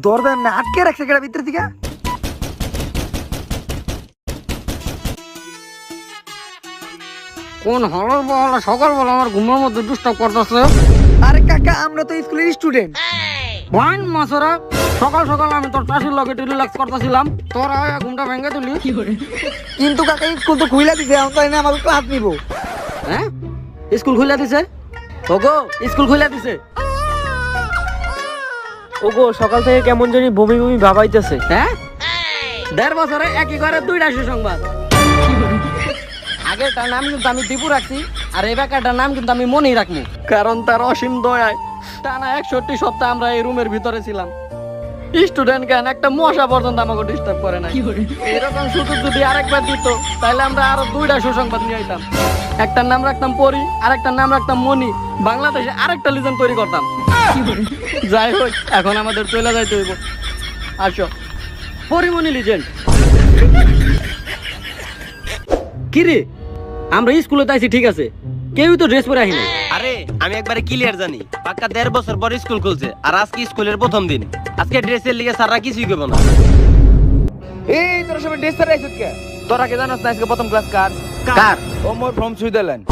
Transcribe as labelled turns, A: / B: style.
A: দরজা এমনি আটকে রাখছে কেডা ভিতর থেকে?
B: কোন হলর বলা সকালবেলা আমার ঘুমের মধ্যে ডিস্টার্ব করতেছে?
A: আরে কাকা, আমরা তো স্কুলের স্টুডেন্ট।
B: ওয়াইন মাসরা সকাল সকাল আমি তোর চাষির লগে রিল্যাক্স করতেছিলাম, তোরা ঘুমটা ভেঙে তুলি।
A: কিন্তু কাকা স্কুল তো খুইলা দিছে, এখন তাই না আমাকে ক্লাস নিব।
B: হ্যাঁ, স্কুল খুলে দিছে? ওগো স্কুল খুলে দিছে।
C: ওগো সকাল থেকে কেমন জানি বমি বমি ভাবাইতেছে।
B: হ্যাঁ, 1.5 বছরে একই ঘরে দুইটা সুসংবাদ। আগেরটার নাম কিন্তু আমি দীপু রাখছি, আর এই বেকারটার নাম কিন্তু আমি মনেই রাখবো, কারণ তার অসীম দয়ায় টানা 61 সপ্তাহ আমরা এই রুমের ভিতরে ছিলাম। স্টুডেন্ট জ্ঞান একটা মশা পর্যন্ত আমাকে ডিস্টার্ব করে না। এরকম সুযোগ যদি আরেকবার দিত, তাহলে আমরা আরো দুইটা সুসংবাদ নিয়ে আইতাম। একটার নাম রাখতাম পরি, আর একটার নাম রাখতাম মনি। বাংলাদেশে আরেকটা লিজেন্ড তৈরি করতাম। যাই হোক, এখন আমাদের চলে যাইতে হইব। আসো, পরিমণি লিজেন্ড। কিরে, আমরা স্কুলে তাইছি ঠিক আছে, কেউই তো ড্রেস পরে আহিনি।
D: আরে আমি একবারে ক্লিয়ার জানি, পাক্কা 1.5 বছর পর স্কুল খুলছে, আর আজকে স্কুলের প্রথম দিন। আজকে ড্রেসের লিগে স্যাররা কিছুই করবো না।
E: এই তোরা সবাই ড্রেস পরে আইছত কে? তোরা কি জানোস না আজকে প্রথম ক্লাস কার?
D: কার?
E: ও মোর ফ্রম সুইজারল্যান্ড।